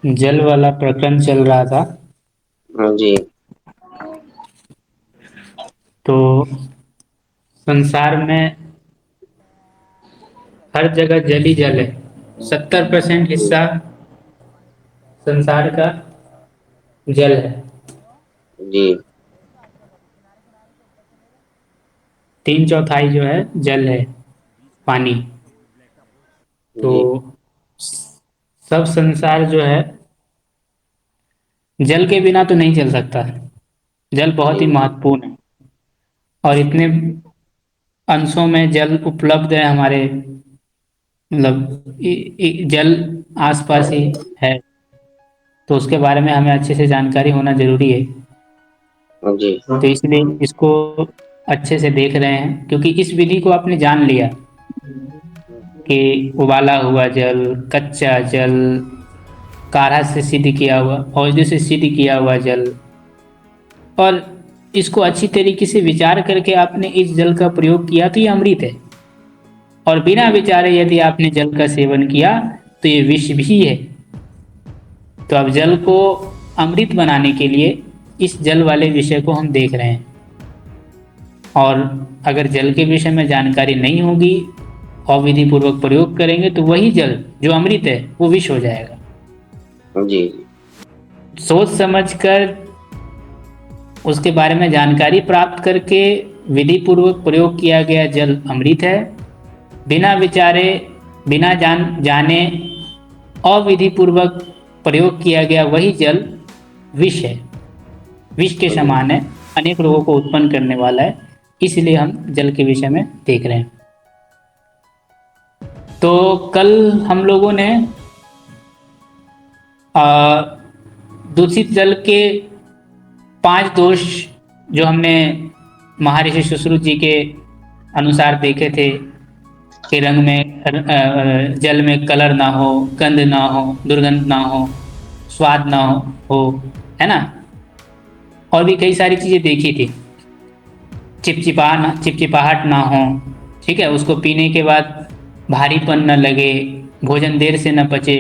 जल वाला प्रकरण चल रहा था। हाँ जी। तो संसार में हर जगह जल ही जल है। 70% जी। हिस्सा संसार का जल है। जी। 3/4 जो है जल है, पानी। तो जी। सब संसार जो है जल के बिना तो नहीं चल सकता। जल बहुत ही जी। महत्वपूर्ण है। और इतने अंशों में जल उपलब्ध है हमारे, मतलब जल आसपास ही है। तो उसके बारे में हमें अच्छे से जानकारी होना जरूरी है। जी। तो इसलिए इसको अच्छे से देख रहे हैं, क्योंकि इस विधि को आपने जान लिया कि उबाला हुआ जल, कच्चा जल, काढ़ा से सिद्ध किया हुआ, औषधि से सिद्ध किया हुआ जल, और इसको अच्छी तरीके से विचार करके आपने इस जल का प्रयोग किया तो ये अमृत है। और बिना विचारे यदि आपने जल का सेवन किया तो ये विष भी है। तो अब जल को अमृत बनाने के लिए इस जल वाले विषय को हम देख रहे हैं। और अगर जल के विषय में जानकारी नहीं होगी और विधि पूर्वक प्रयोग करेंगे तो वही जल जो अमृत है वो विष हो जाएगा। जी। सोच समझकर उसके बारे में जानकारी प्राप्त करके विधि पूर्वक प्रयोग किया गया जल अमृत है। बिना विचारे, बिना जाने अविधि पूर्वक प्रयोग किया गया वही जल विष है, विष के जी। समान है, अनेक रोगों को उत्पन्न करने वाला है। इसलिए हम जल के विषय में देख रहे हैं। तो कल हम लोगों ने दूषित जल के 5 दोष जो हमने महर्षि सुश्रुत जी के अनुसार देखे थे कि रंग में जल में कलर ना हो, गंध ना हो, दुर्गंध ना हो, स्वाद ना हो, है ना। और भी कई सारी चीजें देखी थी। चिपचिपाहट ना हो, ठीक है, उसको पीने के बाद भारीपन न लगे, भोजन देर से न पचे।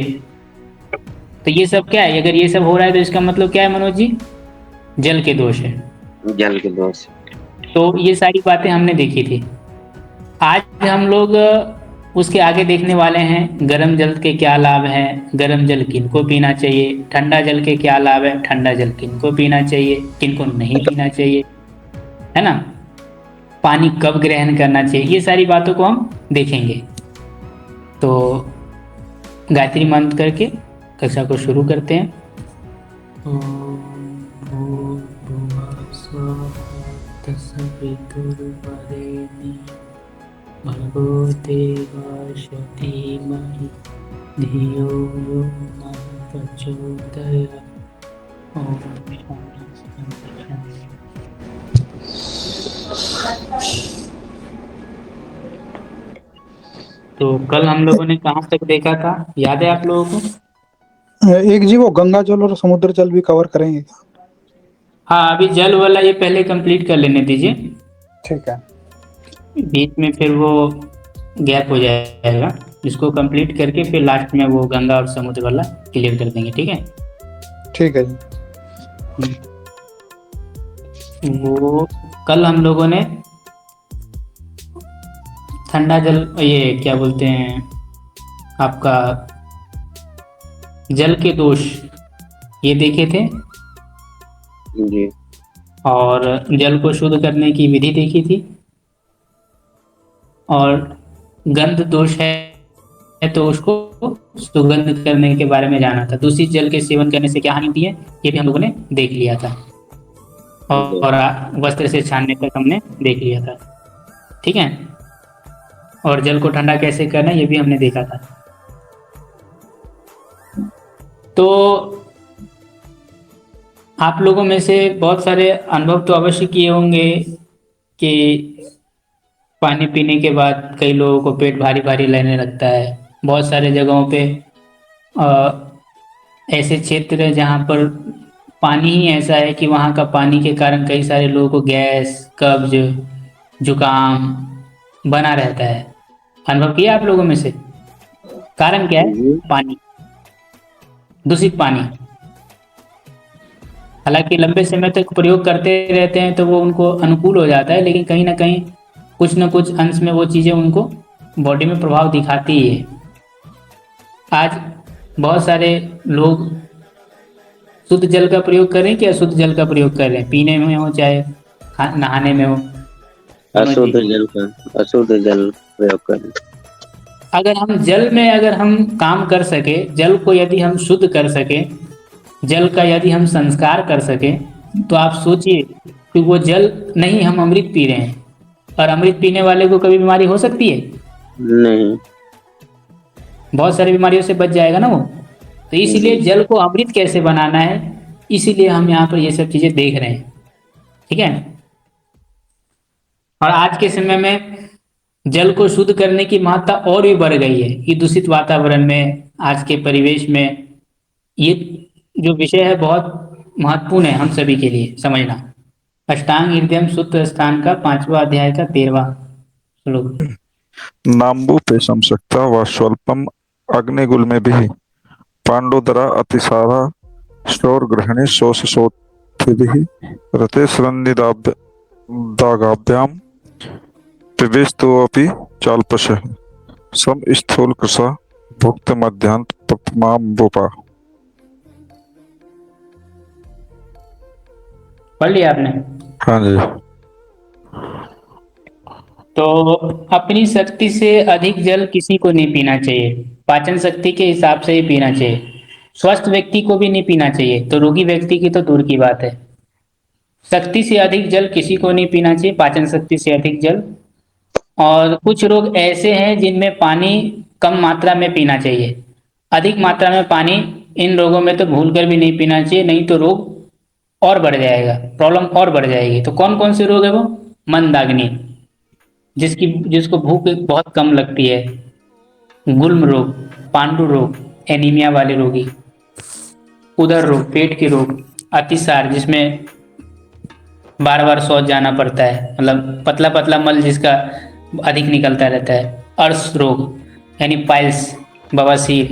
तो ये सब क्या है? अगर ये सब हो रहा है तो इसका मतलब क्या है मनोज जी? जल के दोष है। जल के दोष। तो ये सारी बातें हमने देखी थी। आज हम लोग उसके आगे देखने वाले हैं गर्म जल के क्या लाभ हैं, गर्म जल किनको पीना चाहिए, ठंडा जल के क्या लाभ है, ठंडा जल किनको पीना चाहिए, किनको नहीं पीना चाहिए, है ना। पानी कब ग्रहण करना चाहिए, ये सारी बातों को हम देखेंगे। तो गायत्री मंत्र करके कक्षा को शुरू करते हैं। ओम भूर्भुवः स्वः तत्सवितुर्वरेण्यं भर्गो देवस्य धीमहि धियो यो नः प्रचोदयात्। ओम शांति शांति। तो कल हम लोगों ने कहाँ तक देखा था, याद है आप लोगों को? एक जी वो गंगा जल और समुद्र जल भी कवर करेंगे। हाँ, अभी जल वाला ये पहले कंप्लीट कर लेने दीजिए। ठीक है। बीच में फिर वो गैप हो जाएगा। इसको कंप्लीट करके फिर लास्ट में वो गंगा और समुद्र वाला क्लियर कर देंगे, ठीक है। ठीक है जी। वो कल हम लोगों ने ठंडा जल, ये क्या बोलते हैं आपका, जल के दोष ये देखे थे। जी। और जल को शुद्ध करने की विधि देखी थी। और गंध दोष है तो उसको सुगंध करने के बारे में जाना था। दूषित जल के सेवन करने से क्या हानि होती है ये भी हम लोगों ने देख लिया था। जी। और वस्त्र से छानने तक हमने देख लिया था, ठीक है। और जल को ठंडा कैसे करना ये भी हमने देखा था। तो आप लोगों में से बहुत सारे अनुभव तो अवश्य किए होंगे कि पानी पीने के बाद कई लोगों को पेट भारी भारी लगने लगता है। बहुत सारे जगहों पे अ, ऐसे क्षेत्र है जहाँ पर पानी ही ऐसा है कि वहाँ का पानी के कारण कई सारे लोगों को गैस, कब्ज, जुकाम बना रहता है। अनुभव किया आप लोगों में से? कारण क्या है? जी। पानी। दूषित पानी। हालांकि लंबे समय तक प्रयोग करते रहते हैं तो वो उनको अनुकूल हो जाता है, लेकिन कहीं ना कहीं कुछ न कुछ अंश में वो चीज़ें उनको बॉडी में प्रभाव दिखाती ही है। आज बहुत सारे लोग शुद्ध जल का प्रयोग कर रहे हैं कि अशुद्ध जल का प्रयोग कर रहे हैं, पीने में हो चाहे नहाने में हो। अशुद्ध जल का, अशुद्ध जल प्रयोग करें। अगर हम जल में अगर हम काम कर सके, जल को यदि हम शुद्ध कर सके, जल का यदि हम संस्कार कर सके, तो आप सोचिए कि वो जल नहीं, हम अमृत पी रहे हैं, और अमृत पीने वाले को कभी बीमारी हो सकती है? नहीं। बहुत सारी बीमारियों से बच जाएगा ना वो। तो इसीलिए जल को अमृत कैसे बनाना है, इसीलिए हम यहाँ पर ये सब चीज़ें देख रहे हैं। ठीक है। और आज के समय में जल को शुद्ध करने की महत्ता और भी बढ़ गई है कि दूषित वातावरण में, आज के परिवेश में ये जो विषय है बहुत महत्वपूर्ण है हम सभी के लिए समझना। अष्टांग हृदयम सूत्र स्थान का 5वां अध्याय का 13वां श्लोक। नाम्बुपेशम शक्ता व स्वल्पम अग्निगुल में भी पांडोदरा अतिसारा शोर ग्रहणी शोष शोथिभिः रते दागाभ्याम पिबेस्तोऽपि चाल्पशः सम स्थूल कृशा भुक्त मध्यांत पक्माम्बुपा। पढ़ लिया आपने? हाँ जी। तो अपनी शक्ति से अधिक जल किसी को नहीं पीना चाहिए, पाचन शक्ति के हिसाब से ही पीना चाहिए। स्वस्थ व्यक्ति को भी नहीं पीना चाहिए, तो रोगी व्यक्ति की तो दूर की बात है। शक्ति से अधिक जल किसी को नहीं पीना चाहिए, पाचन शक्ति से अधिक जल। और कुछ रोग ऐसे हैं जिनमें पानी कम मात्रा में पीना चाहिए, अधिक मात्रा में पानी इन रोगों में तो भूलकर भी नहीं पीना चाहिए, नहीं तो रोग और बढ़ जाएगा, प्रॉब्लम और बढ़ जाएगी। तो कौन कौन से रोग है वो? मंदाग्नि, जिसको भूख बहुत कम लगती है, गुल्म रोग, पांडु रोग, एनीमिया वाले रोगी, उदर रोग, पेट के रोग, अतिसार जिसमें बार बार शौच जाना पड़ता है, मतलब पतला पतला मल जिसका अधिक निकलता रहता है, अर्श रोग यानी पाइल्स, बवासीर,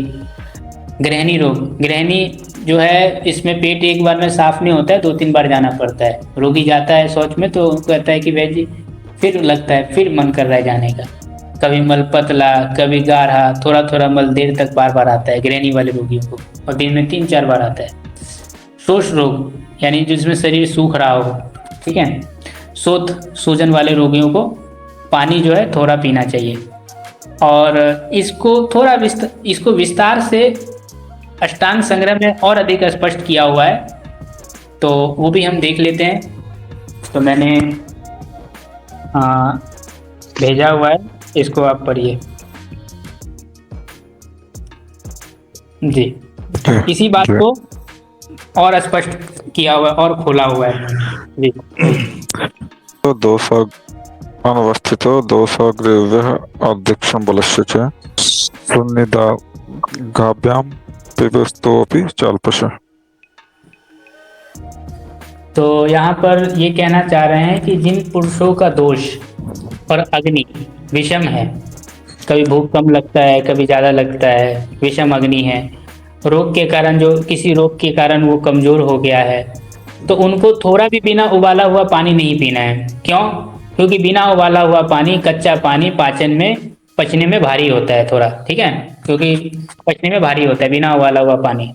गृहिणी रोग। गृहिणी जो है इसमें पेट एक बार में साफ नहीं होता है, 2-3 बार जाना पड़ता है। रोगी जाता है शौच में तो कहता है कि वैद्य जी, फिर लगता है, फिर मन कर रहा है जाने का। कभी मल पतला, कभी गाढ़ा, थोड़ा थोड़ा मल देर तक बार बार आता है गृहिणी वाले रोगियों को, और दिन में 3-4 बार आता है। शोष रोग यानी जिसमें शरीर सूख रहा हो, ठीक है। शोथ, सूजन वाले रोगियों को पानी जो है थोड़ा पीना चाहिए। और इसको थोड़ा इसको विस्तार से अष्टांग संग्रह में और अधिक स्पष्ट किया हुआ है, तो वो भी हम देख लेते हैं। तो मैंने भेजा हुआ है, इसको आप पढ़िए जी। इसी बात को और स्पष्ट किया हुआ और खोला हुआ है जी। तो दोष अनवस्थितो दोषाग्रव्यः अध्यक्षं बलस्य च सुनिदागाभ्याम पिबेस्तोऽपि चाल्पशः। तो यहाँ पर ये कहना चाह रहे हैं कि जिन पुरुषों का दोष और अग्नि विषम है, कभी भूख कम लगता है, कभी ज़्यादा लगता है, विषम अग्नि है, रोग के कारण, जो किसी रोग के कारण वो कमज़ोर हो गया है, तो उनको थोड़ा भी बिना उबाला हुआ पानी नहीं पीना है। क्यों? क्योंकि बिना उबाला हुआ पानी, कच्चा पानी पचने में भारी होता है थोड़ा, ठीक है, क्योंकि पचने में भारी होता है बिना उबाला हुआ पानी।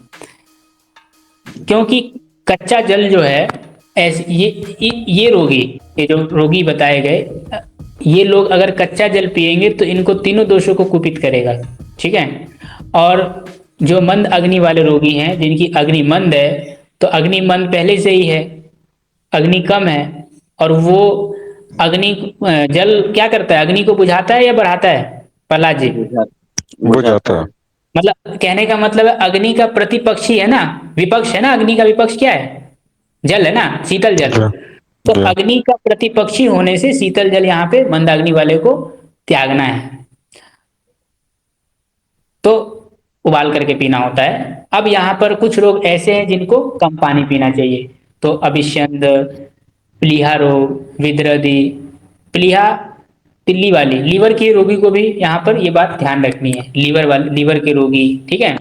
क्योंकि कच्चा जल जो है, ऐसे ये रोगी, ये जो रोगी बताए गए, ये लोग अगर कच्चा जल पिएंगे तो इनको तीनों दोषों को कुपित करेगा, ठीक है। और जो मंद अग्नि वाले रोगी हैं, जिनकी अग्नि मंद है, तो अग्नि मंद पहले से ही है, अग्नि कम है, और वो अग्नि जल क्या करता है? अग्नि को बुझाता है या बढ़ाता है प्रहलाद जी? बुझाता है। मतलब कहने का मतलब है अग्नि का प्रतिपक्षी है ना, विपक्ष है ना। अग्नि का विपक्ष क्या है? जल है ना, शीतल जल। तो अग्नि का प्रतिपक्षी होने से शीतल जल यहाँ पे मंदाग्नि वाले को त्यागना है, तो उबाल करके पीना होता है। अब यहाँ पर कुछ रोग ऐसे हैं जिनको कम पानी पीना चाहिए, तो अभिष्यंद, प्लीहा रोग, विद्रदी, प्लीहा तिल्ली वाली, लीवर के रोगी को भी यहाँ पर ये बात ध्यान रखनी है, लीवर के रोगी, ठीक है।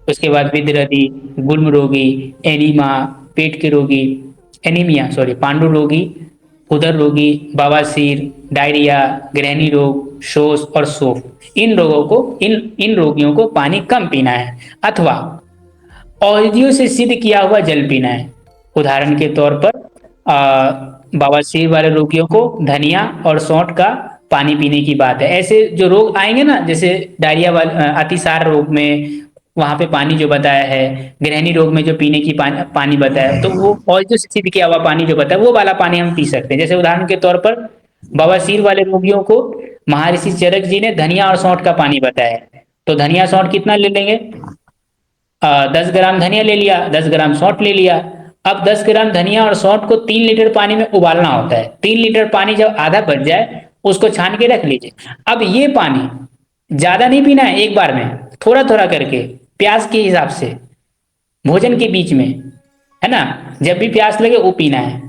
उसके बाद विदरदी, गुल्म रोगी, एनीमा, पेट के रोगी, एनीमिया सॉरी, पांडु रोगी, उदर रोगी, बवासीर, डायरिया, गृहिणी रोग, शोष और सोफ, इन रोगियों को पानी कम पीना है अथवा औषधियों से सिद्ध किया हुआ जल पीना है। उदाहरण के तौर पर बवासीर वाले रोगियों को धनिया और सौंठ का पानी पीने की बात है। ऐसे जो रोग आएंगे ना, जैसे डायरिया वाले, अतिसार रोग में वहां पे पानी जो बताया है, गृहिणी रोग में जो पीने की पानी बताया, तो वो औषधियों से सिद्ध किया हुआ पानी जो बताया वो वाला पानी हम पी सकते हैं। जैसे उदाहरण के तौर पर बवासीर वाले रोगियों को महर्षि चरक जी ने धनिया और सौंठ का पानी बताया है। तो धनिया सौंठ कितना ले लेंगे? 10 ग्राम धनिया ले लिया, 10 ग्राम सौंठ ले लिया। अब 10 ग्राम धनिया और सौंठ को 3 लीटर पानी में उबालना होता है। 3 लीटर पानी जब आधा बच जाए उसको छान के रख लीजिए। अब ये पानी ज्यादा नहीं पीना है एक बार में, थोड़ा थोड़ा करके प्यास के हिसाब से, भोजन के बीच में, है ना, जब भी प्यास लगे वो पीना है।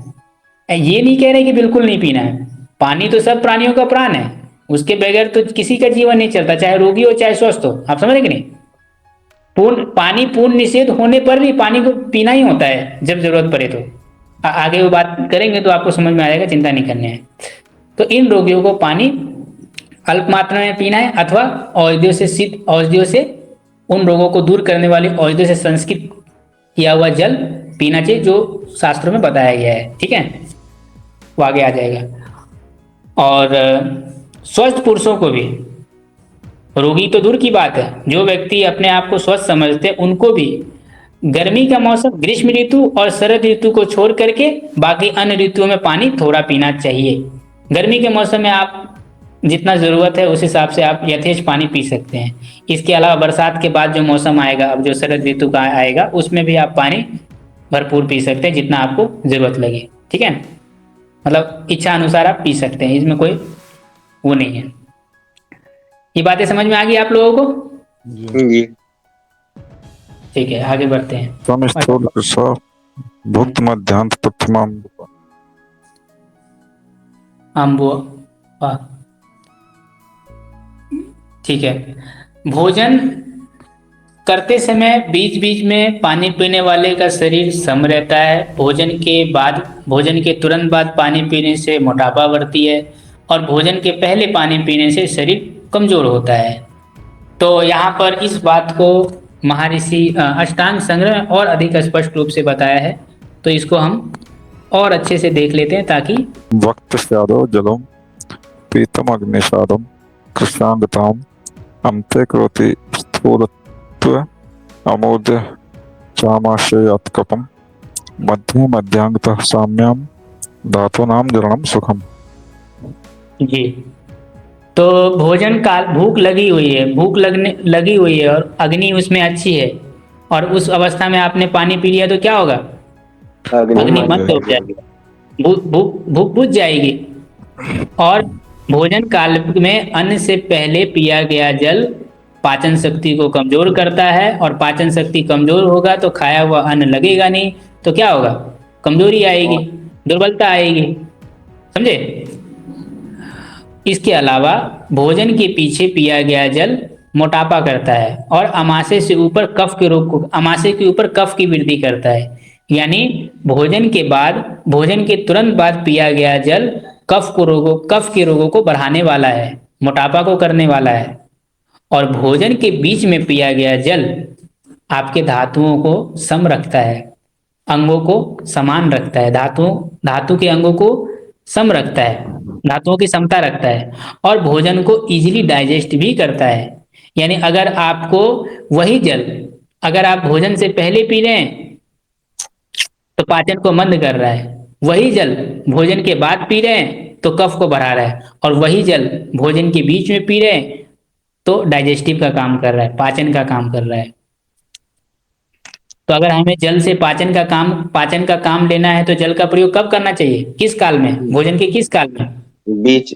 ये नहीं कह रहे कि बिल्कुल नहीं पीना है। पानी तो सब प्राणियों का प्राण है, उसके बगैर तो किसी का जीवन नहीं चलता, चाहे रोगी हो चाहे स्वस्थ हो। आप समझ रहे कि नहीं? पूर्ण निषेध होने पर भी पानी को पीना ही होता है जब जरूरत पड़े तो। आगे वो बात करेंगे तो आपको समझ में आएगा, चिंता नहीं करनी है। तो इन रोगियों को पानी अल्प मात्रा में पीना है अथवा औषधियों से उन रोगों को दूर करने वाली औषधियों से संस्कृत किया हुआ जल पीना चाहिए, जो शास्त्रों में बताया गया है। ठीक है, वो आगे आ जाएगा। और स्वस्थ पुरुषों को भी, रोगी तो दूर की बात है, जो व्यक्ति अपने आप को स्वस्थ समझते हैं उनको भी गर्मी का मौसम, ग्रीष्म ऋतु और शरद ऋतु को छोड़ करके बाकी अन्य ऋतुओं में पानी थोड़ा पीना चाहिए। गर्मी के मौसम में आप जितना जरूरत है उस हिसाब से आप यथेष्ट पानी पी सकते हैं। इसके अलावा बरसात के बाद जो मौसम आएगा, अब जो शरद ऋतु का आएगा, उसमें भी आप पानी भरपूर पी सकते हैं जितना आपको जरूरत लगे। ठीक है, मतलब इच्छा अनुसार आप पी सकते हैं, इसमें कोई वो नहीं है। ये बातें समझ में आ गई आप लोगों को? जी। ठीक है, आगे बढ़ते हैं। स्वामी स्थूल कृषा भुक्त मध्यांत प्रथमा वाह, ठीक है। भोजन करते समय बीच बीच में पानी पीने वाले का शरीर सम रहता है। भोजन के तुरंत बाद पानी पीने से मोटापा बढ़ती है और भोजन के पहले पानी पीने से शरीर कमजोर होता है। तो यहाँ पर इस बात को महर्षि अष्टांग संग्रह में और अधिक स्पष्ट रूप से बताया है, तो इसको हम और अच्छे से देख लेते हैं ताकि वक्त स्यादो जलम पीतम अग्निसादम कृष्णांगताम अंते करोति स्थूलत्व अमोद चामाशयात्कपम मध्य मध्यांगतः साम्याम धातूनाम जलनम सुखम। जी, तो भोजन काल, भूख लगी हुई है और अग्नि उसमें अच्छी है और उस अवस्था में आपने पानी पी लिया तो क्या होगा? अग्नि मंद हो जाएगी, भूख बुझ जाएगी। और भोजन काल में अन्न से पहले पिया गया जल पाचन शक्ति को कमजोर करता है और पाचन शक्ति कमजोर होगा तो खाया हुआ अन्न लगेगा नहीं, तो क्या होगा? कमजोरी आएगी, दुर्बलता आएगी। समझे? इसके अलावा भोजन के पीछे पिया गया जल मोटापा करता है और आमाशय के ऊपर कफ की वृद्धि करता है। यानी भोजन के तुरंत बाद पिया गया जल कफ के रोगों को बढ़ाने वाला है, मोटापा को करने वाला है। और भोजन के बीच में पिया गया जल आपके धातुओं को सम रखता है, अंगों को समान रखता है, धातु के अंगों को सम रखता है, धातुओं की समता रखता है और भोजन को इजीली डाइजेस्ट भी करता है। यानी अगर आप भोजन से पहले पी रहे हैं तो पाचन को मंद कर रहा है, वही जल भोजन के बाद पी रहे हैं तो कफ को बढ़ा रहा है, और वही जल भोजन के बीच में पी रहे हैं तो डाइजेस्टिव का काम कर रहा है, पाचन का काम कर रहा है। तो अगर हमें जल से पाचन का काम लेना है तो जल का प्रयोग कब करना चाहिए? किस काल में? भोजन के किस काल में? बीच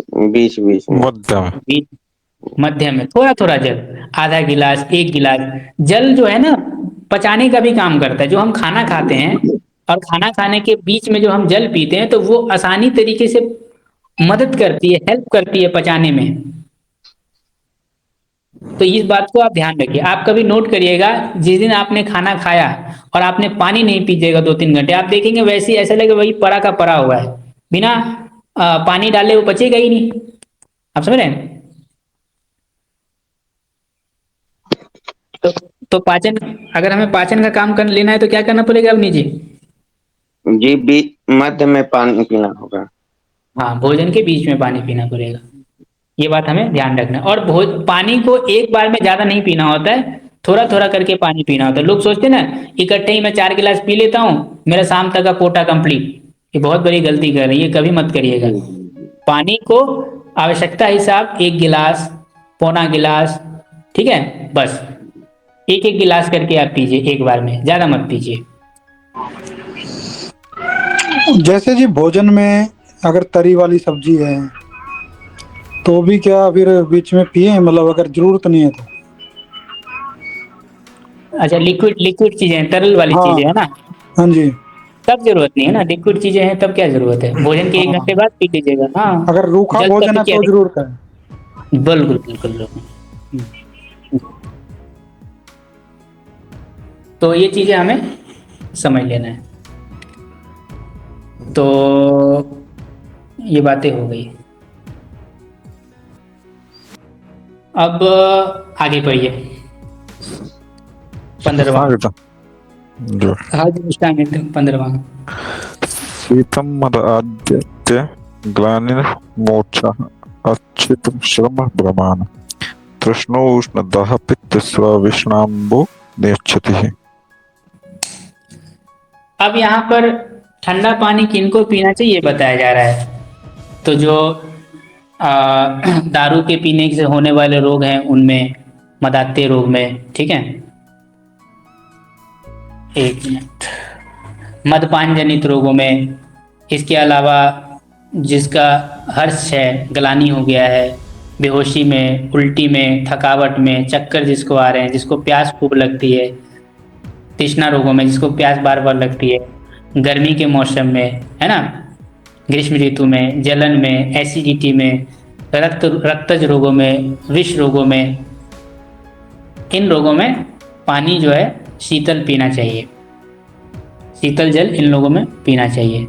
मध्य में थोड़ा थोड़ा जल, आधा गिलास, 1 गिलास जल जो है ना, पचाने का भी काम करता है। जो हम खाना खाते हैं और खाना खाने के बीच में जो हम जल पीते हैं तो वो आसानी तरीके से मदद करती है, हेल्प करती है पचाने में। तो इस बात को आप ध्यान रखिए। आप कभी नोट करिएगा, जिस दिन आपने खाना खाया और आपने पानी नहीं पीजिएगा 2-3 घंटे, आप देखेंगे वैसे ही ऐसा लगेगा वही पड़ा का पड़ा हुआ है, बिना पानी डाले वो पचेगा ही नहीं। आप समझ रहे हैं? तो, तो पाचन, अगर हमें पाचन का काम कर लेना है तो क्या करना पड़ेगा अवनी जी? जी, मध्य में पानी पीना होगा। हाँ, भोजन के बीच में पानी पीना पड़ेगा। ये बात हमें ध्यान रखना है। और पानी को एक बार में ज्यादा नहीं पीना होता है, थोड़ा थोड़ा करके पानी पीना होता है। लोग सोचते हैं ना इकट्ठे ही मैं 4 गिलास पी लेता हूँ, मेरा शाम तक का कोटा कंप्लीट। ये बहुत बड़ी गलती कर रहे हैं, ये कभी मत करिएगा। जी जी जी। पानी को आवश्यकता हिसाब 1 गिलास, पौना गिलास, ठीक है, बस एक एक गिलास करके आप पीजिए एक बार में, ज्यादा मत पीजिए। जैसे जी भोजन में अगर तरी वाली सब्जी है तो भी क्या फिर बीच में पिए, मतलब अगर जरूरत नहीं है तो? अच्छा, लिक्विड लिक्विड चीजें, तरल वाली हाँ। चीजें है ना, हाँ जी। तब जरूरत नहीं है ना। लिक्विड चीजें हैं तब क्या जरूरत है, भोजन के 1 घंटे हाँ, बाद पी लीजिएगा। हाँ, अगर रूखा जल भोजन तक है क्या तो है, जरूरत है। बिल्कुल बिल्कुल बिल्कुल। तो ये चीजें हमें समझ लेना है। तो ये बातें हो गई। अब आगे बढ़िए। 15वां। आगे था जो हाँ जी, मुस्कान एकदम 15वां। शीतम मद आद्यते ग्लानिर्मोक्षः अच्छितुं श्रमः प्रमाण तृष्णो उष्ण दाह पित्त स्व विष्णाम्बो नेच्छति। अब यहाँ पर ठंडा पानी किनको पीना चाहिए ये बताया जा रहा है। तो जो दारू के पीने से होने वाले रोग हैं उनमें, मदात्य रोग में, ठीक है, 1 मिनट, मदपान जनित रोगों में, इसके अलावा जिसका हर्ष है, गलानी हो गया है, बेहोशी में, उल्टी में, थकावट में, चक्कर जिसको आ रहे हैं, जिसको प्यास खूब लगती है, तृष्णा रोगों में जिसको प्यास बार बार लगती है, गर्मी के मौसम में, है ना, ग्रीष्म ऋतु में, जलन में, एसिडिटी में, रक्तज रोगों में, विष रोगों में, इन रोगों में पानी जो है शीतल पीना चाहिए। शीतल जल इन लोगों में पीना चाहिए।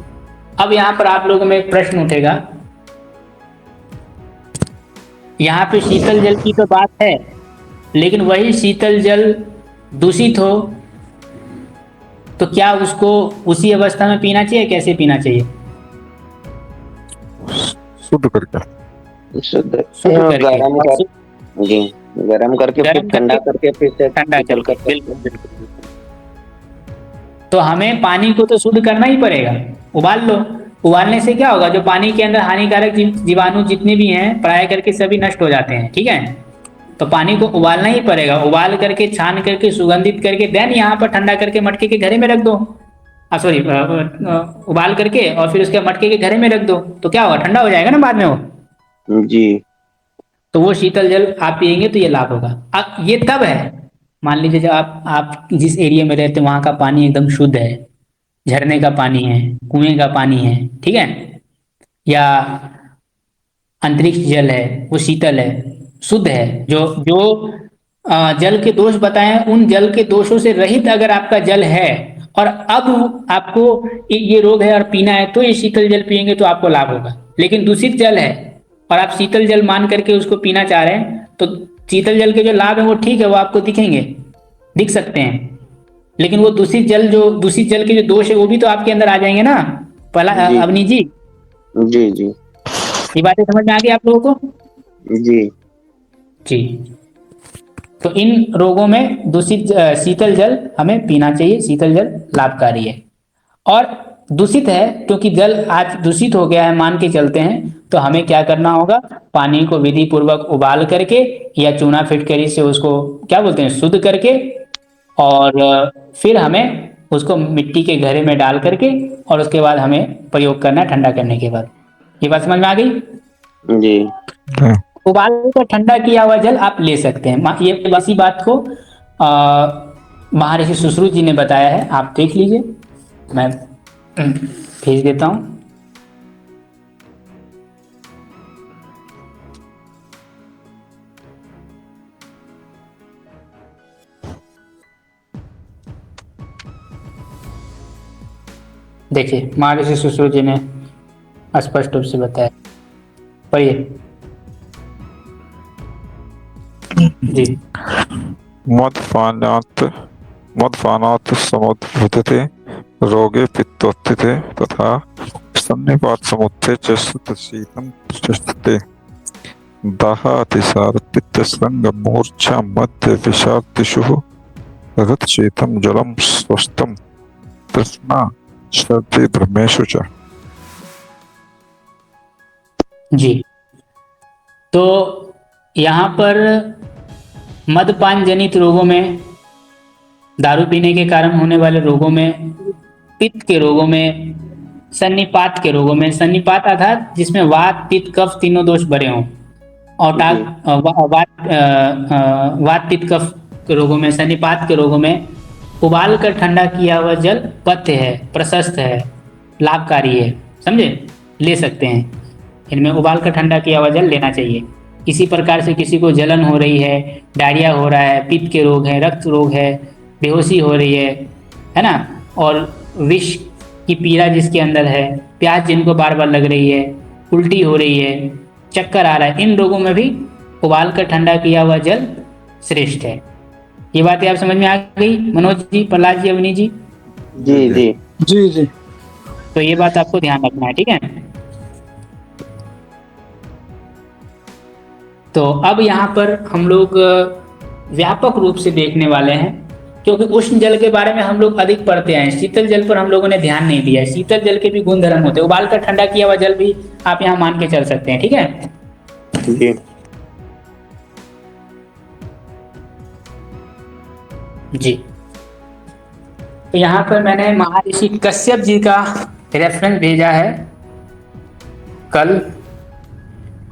अब यहाँ पर आप लोगों में एक प्रश्न उठेगा, यहाँ पे शीतल जल की तो बात है, लेकिन वही शीतल जल दूषित हो तो क्या उसको उसी अवस्था में पीना चाहिए, कैसे पीना चाहिए? शुद्ध करके शुद्ध शुद्ध करके, गरम और कर। जी, गरम करके फिर गर्म ठंडा करके फिर से ठंडा शीतल करके, कर सकते बिल्कुल हैं। बिल्कुल। तो हमें पानी को तो शुद्ध करना ही पड़ेगा। उबाल लो, उबालने से क्या होगा, जो पानी के अंदर हानिकारक जीवाणु जितने भी हैं प्राय करके सभी नष्ट हो जाते हैं, ठीक है। तो पानी को उबालना ही पड़ेगा, उबाल करके, छान करके, सुगंधित करके, देन यहाँ पर ठंडा करके मटके के घड़े में रख दो। सॉरी, उबाल करके और फिर उसके मटके के घड़े में रख दो, तो क्या होगा, ठंडा हो जाएगा ना बाद में वो। जी तो वो शीतल जल आप पियेंगे तो ये लाभ होगा। अब ये तब है, मान लीजिए जब आप जिस एरिया में रहते हैं वहां का पानी एकदम शुद्ध है, झरने का पानी है, कुएं का पानी है, ठीक है, या अंतरिक्ष जल है, वो शीतल है, शुद्ध है, जो जो जल के दोष बताए हैं उन जल के दोषों से रहित अगर आपका जल है, और अब आपको ये रोग है और पीना है, तो ये शीतल जल पियेंगे तो आपको लाभ होगा। लेकिन दूषित जल है और आप शीतल जल मान करके उसको पीना चाह रहे हैं, तो शीतल जल के जो लाभ है वो ठीक है, वो आपको दिखेंगे, दिख सकते हैं, लेकिन वो दूषित जल के जो दोष है वो भी तो आपके अंदर आ जाएंगे ना। पहला जी अवनी जी, जी जी ये बातें समझ में आ गई आप लोगों को? जी जी। तो इन रोगों में दूषित शीतल जल हमें पीना चाहिए, शीतल जल लाभकारी है। और दूषित है क्योंकि जल आज दूषित हो गया है मान के चलते हैं, तो हमें क्या करना होगा, पानी को विधि पूर्वक उबाल करके या चूना फिटकरी से उसको क्या बोलते हैं शुद्ध करके, और फिर हमें उसको मिट्टी के घड़े में डाल करके और उसके बाद हमें प्रयोग करना है ठंडा करने के बाद। ये बात समझ में आ गई? जी उबाल कर ठंडा किया हुआ जल आप ले सकते हैं। ये इसी बात को महर्षि सुश्रुत जी ने बताया है, आप देख लीजिए, मैं भेज देता हूं। देखिए महर्षि सुश्रुत जी ने स्पष्ट रूप से बताया, पढ़िए जी। मदपानात् मदपानात् समुद्भूते रोगे पित्तोत्थिते तथा सन्निपात समुत्थे च शीतं तिष्ठते दाहातिसार पित्तस्रंग मूर्छा मध्य विषादिषु हृतशीतं जलम स्वस्थम तृष्णा सर्दी भ्रमेषु च। जी, तो यहाँ पर मदपान जनित रोगों में, दारू पीने के कारण होने वाले रोगों में, पित्त के रोगों में, सन्निपात के रोगों में, सन्निपात अर्थात जिसमें वात पित्त कफ तीनों दोष भरे हों, और वात पित्त कफ के रोगों में, सन्निपात के रोगों में उबाल कर ठंडा किया हुआ जल पथ्य है, प्रशस्त है, लाभकारी है, समझे, ले सकते हैं। इनमें उबाल कर ठंडा किया हुआ जल लेना चाहिए। इसी प्रकार से किसी को जलन हो रही है, डायरिया हो रहा है, पित्त के रोग हैं, रक्त रोग है, बेहोशी हो रही है ना, और विष की पीड़ा जिसके अंदर है, प्यास जिनको बार बार लग रही है, उल्टी हो रही है, चक्कर आ रहा है, इन रोगों में भी उबाल कर ठंडा किया हुआ जल श्रेष्ठ है। ये बातें आप समझ में आ गई मनोज जी, प्रहलाद जी, अवनी जी? जी जी जी जी। तो ये बात आपको ध्यान रखना है, ठीक है। तो अब यहाँ पर हम लोग व्यापक रूप से देखने वाले हैं, क्योंकि उष्ण जल के बारे में हम लोग अधिक पढ़ते हैं, शीतल जल पर हम लोगों ने ध्यान नहीं दिया है। शीतल जल के भी गुण धर्म होते हैं, उबाल कर ठंडा किया हुआ जल भी आप यहाँ मान के चल सकते हैं, ठीक है जी जी। तो यहाँ पर मैंने महर्षि कश्यप जी का रेफरेंस भेजा है कल,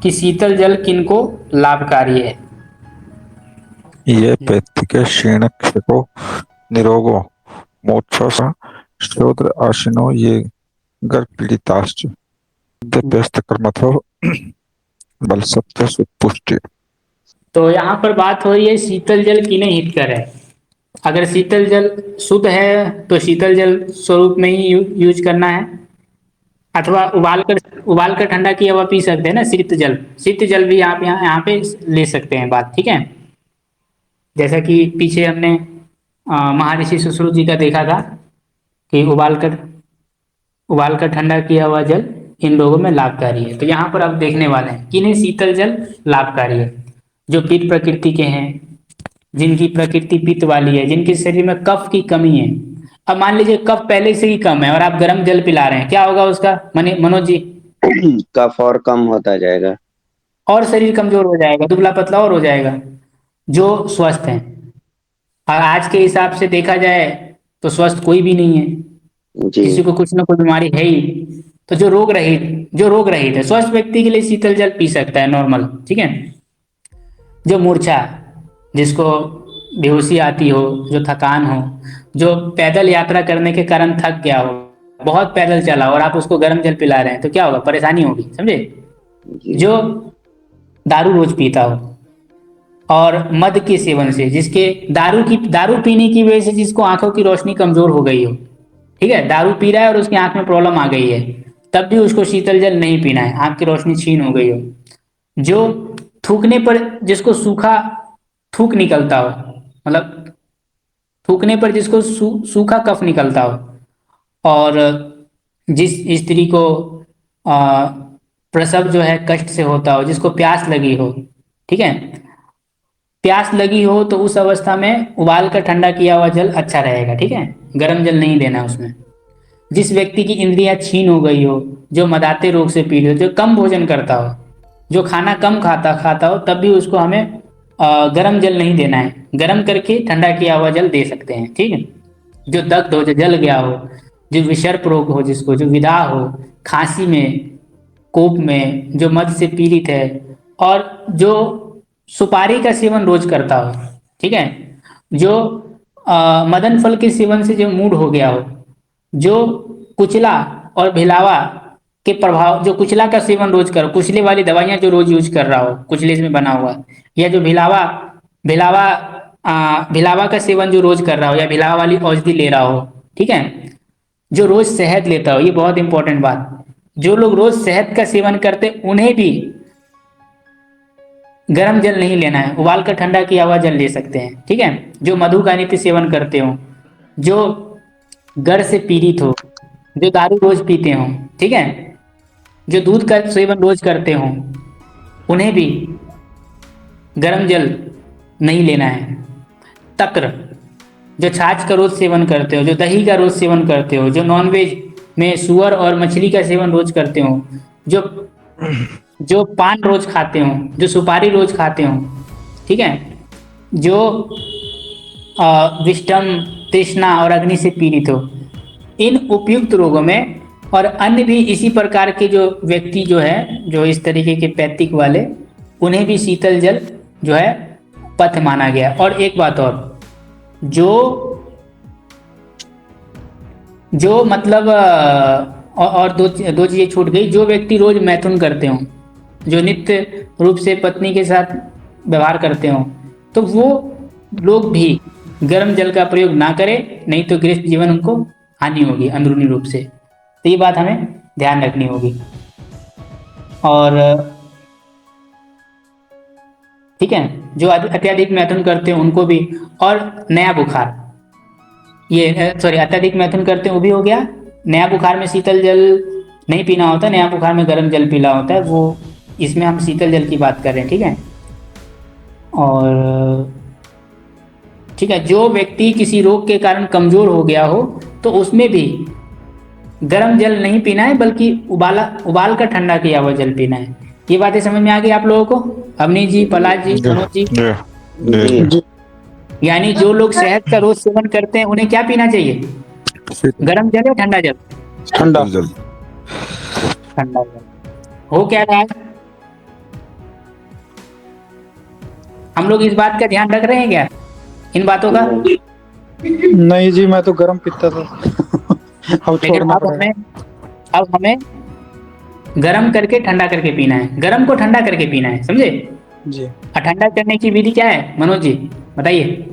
कि शीतल जल किनको लाभकारी है। ये पैत्तिके क्षीणक्षको निरोगो मोक्षसा शूद्र आशिनो ये गर्पीडिताश्च व्यस्त कर्मथो बल सत्य सुपुष्टि। तो यहाँ पर बात हो रही है शीतल जल किन्हें हितकर है। अगर शीतल जल शुद्ध है तो शीतल जल स्वरूप में ही यूज करना है, अथवा उबाल कर ठंडा किया हुआ पी सकते हैं ना, शीत जल भी आप यहाँ पे ले सकते हैं बात, ठीक है। जैसा कि पीछे हमने महर्षि सुश्रुत जी का देखा था कि उबाल कर ठंडा किया हुआ जल इन लोगों में लाभकारी है। तो यहाँ पर आप देखने वाले हैं किन्हें शीतल जल लाभकारी है, जो पित्त प्रकृति के हैं, जिनकी प्रकृति पित्त वाली है, जिनके शरीर में कफ की कमी है। अब मान लीजिए कफ पहले से ही कम है और आप गर्म जल पिला रहे हैं, क्या होगा उसका मनोज जी? कफ और कम होता जाएगा और शरीर कमजोर हो जाएगा, दुबला पतला और हो जाएगा। जो स्वस्थ हैं, और आज के हिसाब से देखा जाए तो स्वस्थ कोई भी नहीं है, जी किसी को कुछ ना कुछ बीमारी है ही। तो जो रोग रहित है, स्वस्थ व्यक्ति के लिए शीतल जल पी सकता है नॉर्मल, ठीक है। जो मूर्छा, जिसको बेहोशी आती हो, जो थकान हो, जो पैदल यात्रा करने के कारण थक गया हो, बहुत पैदल चला और आप उसको गर्म जल पिला रहे हैं, तो क्या होगा, परेशानी होगी, समझे। जी जो दारू रोज पीता हो और मद के सेवन से, जिसके दारू पीने की वजह से जिसको आंखों की रोशनी कमजोर हो गई हो, ठीक है, दारू पी रहा है और उसकी आंख में प्रॉब्लम आ गई है, तब भी उसको शीतल जल नहीं पीना है, आंख की रोशनी छीन हो गई हो। जो थूकने पर, जिसको सूखा थूक निकलता हो, मतलब थूकने पर जिसको सूखा कफ निकलता हो, और जिस स्त्री को प्रसव जो है कष्ट से होता हो, जिसको प्यास लगी हो, ठीक है, प्यास लगी हो, तो उस अवस्था में उबाल कर ठंडा किया हुआ जल अच्छा रहेगा, ठीक है, गर्म जल नहीं देना उसमें। जिस व्यक्ति की इंद्रियां छीन हो गई हो, जो मदाते रोग से पीड़ित हो, जो कम भोजन करता हो, जो खाना कम खाता हो, तब भी उसको हमें गर्म जल नहीं देना है, गर्म करके ठंडा किया हुआ जल दे सकते हैं, ठीक है। जो दग्ध हो, जो जल गया हो, जो विषर्प रोग हो, जिसको जो विदा हो, खांसी में, कोप में, जो मद से पीड़ित है, और जो सुपारी का सेवन रोज करता हो, ठीक है, जो मदन फल के सेवन से जो मूड हो गया हो, जो कुचला और भिलावा के प्रभाव, जो कुचला का सेवन रोज कर, कुचले वाली दवाइयां जो रोज यूज कर रहा हो, कुचले में बना हुआ, या जो भिलावा भिलावा का सेवन जो रोज कर रहा हो, या भिलावा वाली औषधि ले रहा हो, ठीक है, जो रोज शहद लेता हो, ये बहुत इंपॉर्टेंट बात, जो लोग रोज शहद का सेवन करते उन्हें भी गर्म जल नहीं लेना है, उबाल कर ठंडा किया हुआ जल ले सकते हैं, ठीक है। जो मधु का नित्य सेवन करते हो, जो गढ़ से पीड़ित हो, जो दारू रोज पीते हो, ठीक है, जो दूध का सेवन रोज करते हो, उन्हें भी गर्म जल नहीं लेना है। तक्र, जो छाछ का रोज सेवन करते हो, जो दही का रोज सेवन करते हो, जो नॉनवेज में सुअर और मछली का सेवन रोज करते हो, जो जो पान रोज खाते हो, जो सुपारी रोज खाते हो, ठीक है, जो विषम, तृष्णा और अग्नि से पीड़ित हो, इन उपयुक्त रोगों में और अन्य भी इसी प्रकार के जो व्यक्ति जो है, जो इस तरीके के पैथिक वाले, उन्हें भी शीतल जल जो है पथ माना गया। और एक बात और, जो मतलब और दो चीजें छूट गई। जो व्यक्ति रोज मैथुन करते हो, जो नित्य रूप से पत्नी के साथ व्यवहार करते हो, तो वो लोग भी गर्म जल का प्रयोग ना करें, नहीं तो गृहस्थ जीवन उनको हानि होगी अंदरूनी रूप से। तो ये बात हमें ध्यान रखनी होगी। और ठीक है, जो अत्यधिक मैथुन करते हैं उनको भी, और नया बुखार, ये सॉरी, अत्यधिक मैथुन करते हैं वो भी हो गया। नया बुखार में शीतल जल नहीं पीना होता, नया बुखार में गर्म जल पीना होता है, वो इसमें हम शीतल जल की बात कर रहे हैं, ठीक है। और ठीक है, जो व्यक्ति किसी रोग के कारण कमजोर हो गया हो, तो उसमें भी गर्म जल नहीं पीना है, बल्कि उबाल कर ठंडा किया हुआ जल पीना है। ये बातें समझ में आ गई आप लोगों को? अवनी जी, पलाश जी, मनोज जी? जी यानी जो लोग शहद का रोज सेवन करते हैं उन्हें क्या पीना चाहिए? गर्म जल या ठंडा जल? ठंडा जल। ठंडा जल। हो क्या रहा है? हम लोग इस बात का ध्यान रख रहे हैं क्या, इन बातों का? नहीं जी, मैं तो गर्म पीता था। अब लेकिन छोड़ना पड़ेगा। अब हमें गर्म करके ठंडा करके पीना है, गर्म को ठंडा करके पीना है, समझे? जी। और ठंडा करने की विधि क्या है मनोज जी, बताइए।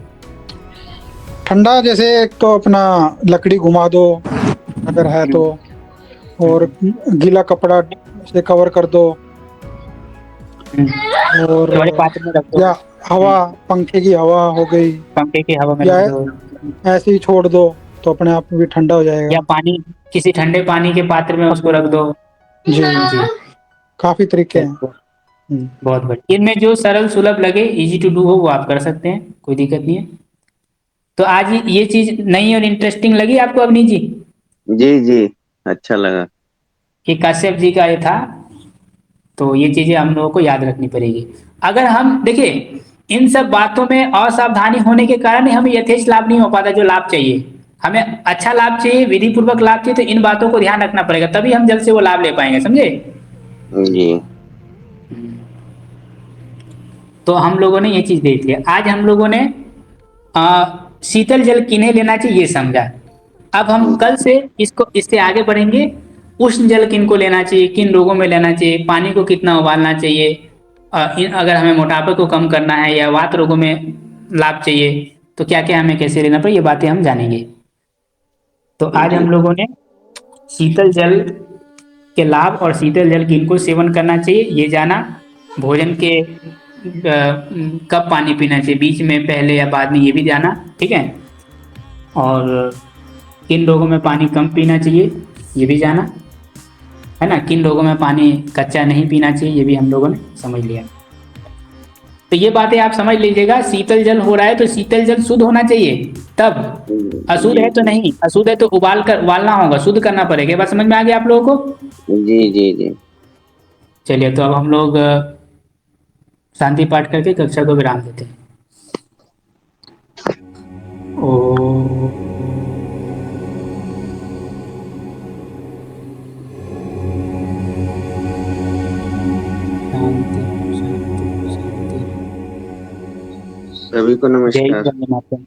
ठंडा जैसे एक तो अपना लकड़ी घुमा दो अगर है तो, और गीला कपड़ा से कवर कर दो, और बड़े पात्र में रख दो, या हवा, पंखे की हवा हो गई, पंखे की हवा में या रख दो, ऐसे ही छोड़ दो तो अपने आप भी ठंडा हो या जाएगा। पानी, किसी ठंडे पानी के पात्र में उसको रख दो। जी जी, काफी तरीके हैं। बहुत बढ़िया। इनमें जो सरल सुलभ लगे, इजी टू डू हो, वो आप कर सकते हैं, कोई दिक्कत नहीं है। तो आज ये चीज नई और इंटरेस्टिंग लगी आपको अवनी जी? जी जी अच्छा लगा। कि काश्यप जी का ये था, तो ये चीजें हम लोगों को याद रखनी पड़ेगी। अगर हम देखिए, इन सब बातों में असावधानी होने के कारण ही हमें यथेष्ट लाभ नहीं हो पाता, जो लाभ चाहिए हमें, अच्छा लाभ चाहिए, विधि पूर्वक लाभ चाहिए, तो इन बातों को ध्यान रखना पड़ेगा, तभी हम जल्द से वो लाभ ले पाएंगे, समझे? जी तो हम लोगों ने ये चीज देख लिया। आज हम लोगों ने शीतल जल किन्हें लेना चाहिए ये समझा। अब हम कल से इससे आगे बढ़ेंगे। उष्ण जल किन को लेना चाहिए, किन रोगों में लेना चाहिए, पानी को कितना उबालना चाहिए, अगर हमें मोटापे को कम करना है या वात रोगों में लाभ चाहिए, तो क्या क्या हमें कैसे लेना पड़े, ये बातें हम जानेंगे। तो आज हम लोगों ने शीतल जल के लाभ और शीतल जल किनको सेवन करना चाहिए ये जाना। भोजन के कब पानी पीना चाहिए, बीच में, पहले या बाद में, ये भी जाना, ठीक है। और किन लोगों में पानी कम पीना चाहिए ये भी जाना, है ना। किन लोगों में पानी कच्चा नहीं पीना चाहिए ये भी हम लोगों ने समझ लिया। तो ये बातें आप समझ लीजिएगा। शीतल जल हो रहा है तो शीतल जल शुद्ध होना चाहिए, तब अशुद्ध है तो नहीं, अशुद्ध है तो उबालना होगा, शुद्ध करना पड़ेगा। ये बात समझ में आ गई आप लोगों को? जी जी जी चलिए, तो अब हम लोग शांति पाठ करके कक्षा को विराम देते हैं। ओ शांति शांति शांति। सभी को जय नमस्कार। जगन्नाथ।